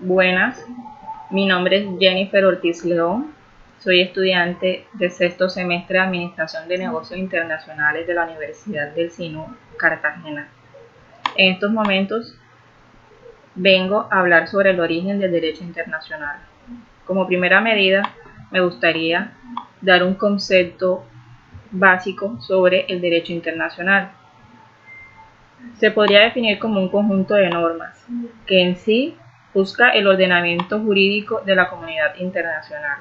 Buenas, mi nombre es Jennifer Ortiz León, soy estudiante de sexto semestre de Administración de Negocios Internacionales de la Universidad del SINU, Cartagena. En estos momentos vengo a hablar sobre el origen del derecho internacional. Como primera medida, me gustaría dar un concepto básico sobre el derecho internacional. Se podría definir como un conjunto de normas que en sí busca el ordenamiento jurídico de la comunidad internacional.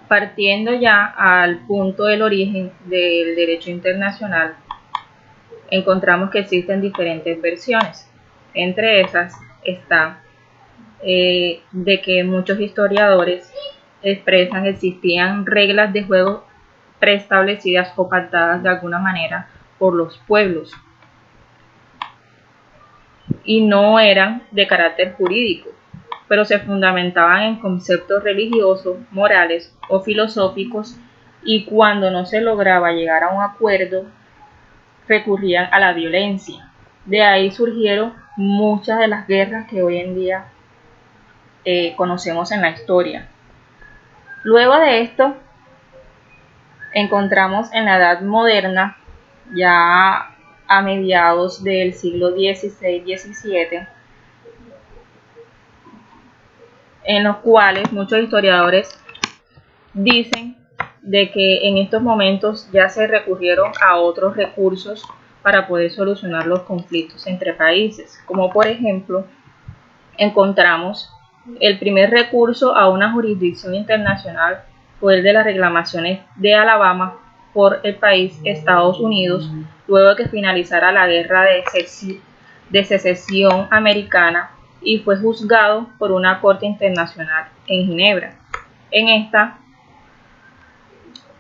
Partiendo ya al punto del origen del derecho internacional, encontramos que existen diferentes versiones. Entre esas está de que muchos historiadores expresan que existían reglas de juego preestablecidas o pactadas de alguna manera por los pueblos y no eran de carácter jurídico, pero se fundamentaban en conceptos religiosos, morales o filosóficos, y cuando no se lograba llegar a un acuerdo recurrían a la violencia. De ahí surgieron muchas de las guerras que hoy en día conocemos en la historia. Luego de esto encontramos en la Edad Moderna, ya a mediados del siglo XVI-XVII, en los cuales muchos historiadores dicen de que en estos momentos ya se recurrieron a otros recursos para poder solucionar los conflictos entre países, como por ejemplo encontramos el primer recurso a una jurisdicción internacional fue el de las reclamaciones de Alabama por el país Estados Unidos, luego de que finalizara la guerra de secesión americana, y fue juzgado por una corte internacional en Ginebra. En esta,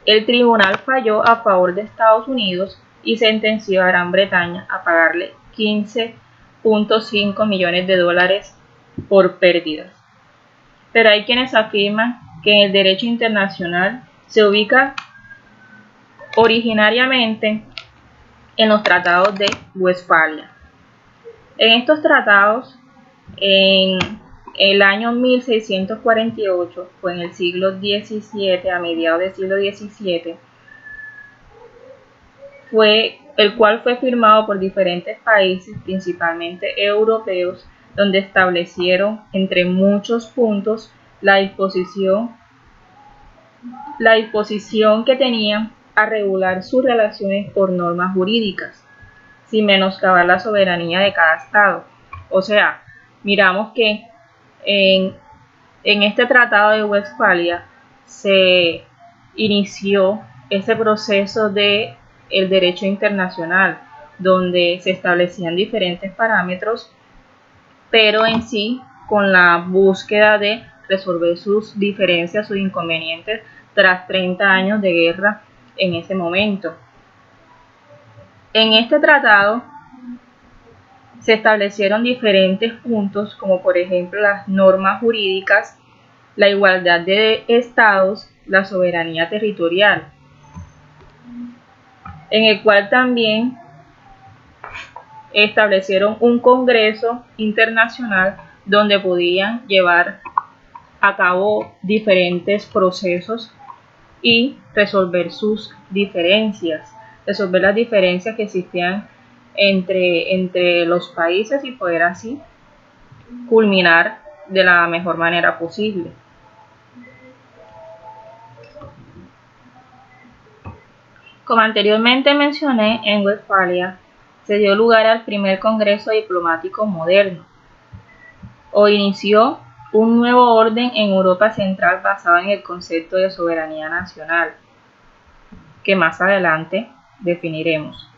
el tribunal falló a favor de Estados Unidos y sentenció a Gran Bretaña a pagarle 15.5 millones de dólares por pérdidas. Pero hay quienes afirman que en el derecho internacional se ubica originariamente en los tratados de Westfalia. En estos tratados, en el año 1648, fue en el siglo XVII, a mediados del siglo XVII, el cual fue firmado por diferentes países, principalmente europeos, donde establecieron, entre muchos puntos, la disposición que tenían a regular sus relaciones por normas jurídicas, sin menoscabar la soberanía de cada estado. O sea, miramos que en este tratado de Westfalia se inició ese proceso de el derecho internacional, donde se establecían diferentes parámetros, pero en sí con la búsqueda de resolver sus diferencias, sus inconvenientes, tras 30 años de guerra en ese momento. En este tratado se establecieron diferentes puntos, como por ejemplo las normas jurídicas, la igualdad de estados, la soberanía territorial, en el cual también establecieron un congreso internacional donde podían llevar a cabo diferentes procesos y resolver sus diferencias, resolver las diferencias que existían entre los países y poder así culminar de la mejor manera posible. Como anteriormente mencioné, en Westfalia se dio lugar al primer Congreso Diplomático moderno, o inició un nuevo orden en Europa Central basado en el concepto de soberanía nacional, que más adelante definiremos.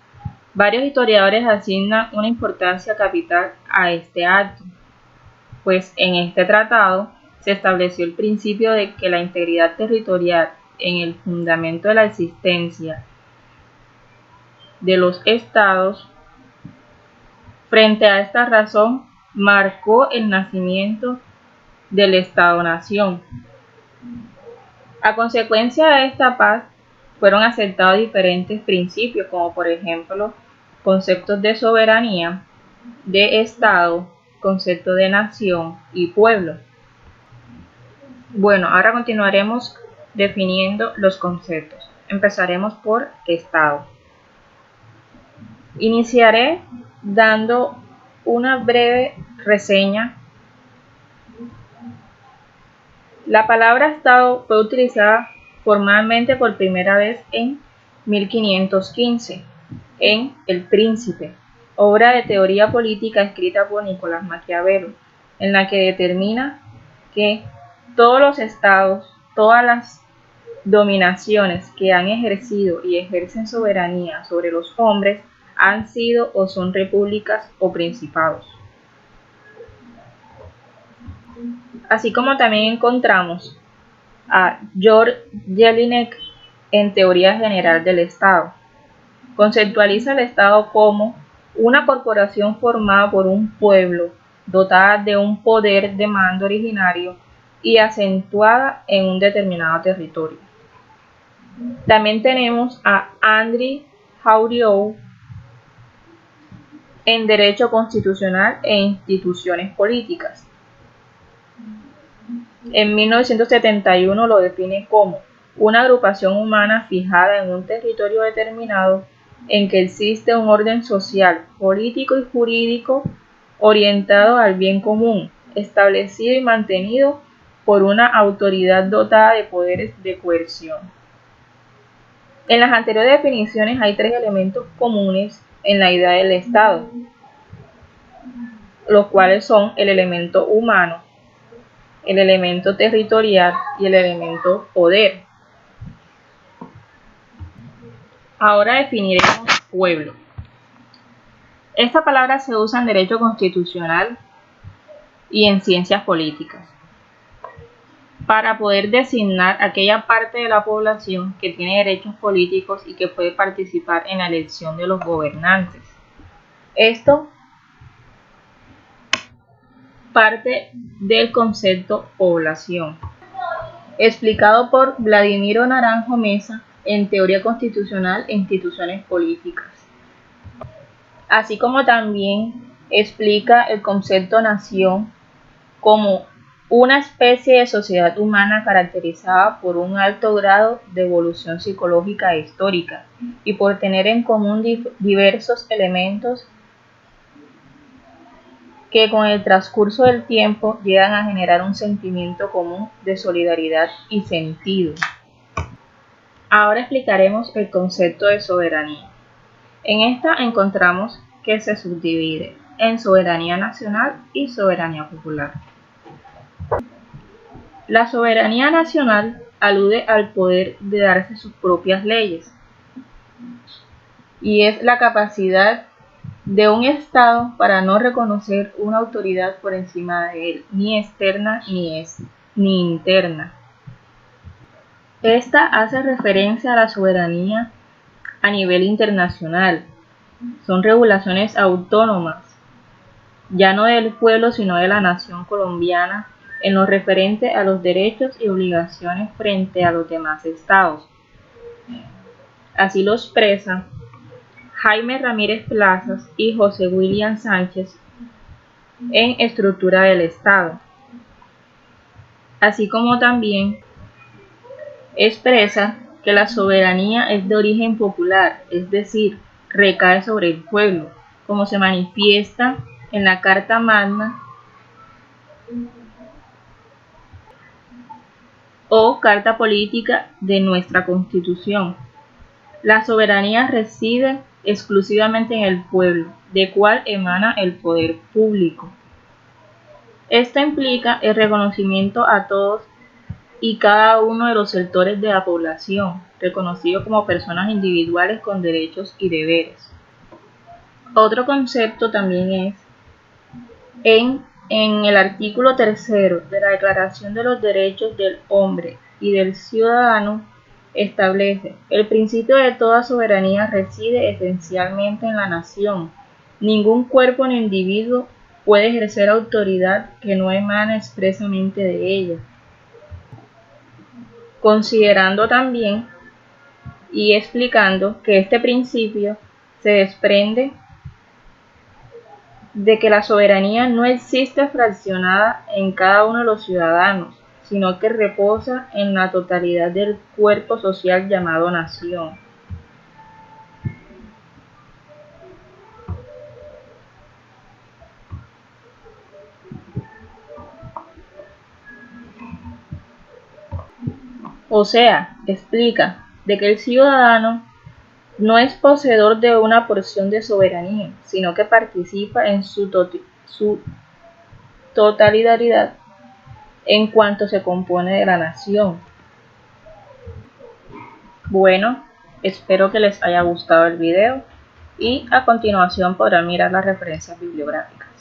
Varios historiadores asignan una importancia capital a este acto, pues en este tratado se estableció el principio de que la integridad territorial en el fundamento de la existencia de los estados. Frente a esta razón, marcó el nacimiento del Estado-Nación. A consecuencia de esta paz, fueron aceptados diferentes principios, como por ejemplo conceptos de soberanía, de Estado, concepto de nación y pueblo. Bueno, ahora continuaremos definiendo los conceptos. Empezaremos por Estado. Iniciaré dando una breve reseña. La palabra Estado fue utilizada formalmente por primera vez en 1515 en El Príncipe, obra de teoría política escrita por Nicolás Maquiavelo, en la que determina que todos los estados, todas las dominaciones que han ejercido y ejercen soberanía sobre los hombres han sido o son repúblicas o principados. Así como también encontramos a George Jelinek en Teoría General del Estado. Conceptualiza el Estado como una corporación formada por un pueblo, dotada de un poder de mando originario y acentuada en un determinado territorio. También tenemos a André Jaureau en Derecho Constitucional e Instituciones Políticas. En 1971 lo define como una agrupación humana fijada en un territorio determinado en que existe un orden social, político y jurídico orientado al bien común, establecido y mantenido por una autoridad dotada de poderes de coerción. En las anteriores definiciones hay tres elementos comunes en la idea del Estado, los cuales son el elemento humano, el elemento territorial y el elemento poder. Ahora definiremos pueblo. Esta palabra se usa en derecho constitucional y en ciencias políticas para poder designar aquella parte de la población que tiene derechos políticos y que puede participar en la elección de los gobernantes. Esto parte del concepto población, explicado por Vladimiro Naranjo Mesa en Teoría Constitucional e Instituciones Políticas. Así como también explica el concepto nación como una especie de sociedad humana caracterizada por un alto grado de evolución psicológica e histórica y por tener en común diversos elementos que con el transcurso del tiempo llegan a generar un sentimiento común de solidaridad y sentido. Ahora explicaremos el concepto de soberanía. En esta encontramos que se subdivide en soberanía nacional y soberanía popular. La soberanía nacional alude al poder de darse sus propias leyes y es la capacidad de un Estado para no reconocer una autoridad por encima de él, ni externa ni interna. Esta hace referencia a la soberanía a nivel internacional. Son regulaciones autónomas, ya no del pueblo sino de la nación colombiana, en lo referente a los derechos y obligaciones frente a los demás estados. Así lo expresan Jaime Ramírez Plazas y José William Sánchez en Estructura del Estado, así como también expresa que la soberanía es de origen popular, es decir, recae sobre el pueblo, como se manifiesta en la Carta Magna o Carta Política de nuestra Constitución. La soberanía reside exclusivamente en el pueblo, de cual emana el poder público. Esto implica el reconocimiento a todos y cada uno de los sectores de la población, reconocidos como personas individuales con derechos y deberes. Otro concepto también es en el artículo 3 de la Declaración de los Derechos del Hombre y del Ciudadano establece: el principio de toda soberanía reside esencialmente en la nación. Ningún cuerpo ni individuo puede ejercer autoridad que no emane expresamente de ella. Considerando también y explicando que este principio se desprende de que la soberanía no existe fraccionada en cada uno de los ciudadanos, sino que reposa en la totalidad del cuerpo social llamado nación. O sea, explica de que el ciudadano no es poseedor de una porción de soberanía, sino que participa en su totalidad en cuanto se compone de la nación. Bueno, espero que les haya gustado el video y a continuación podrán mirar las referencias bibliográficas.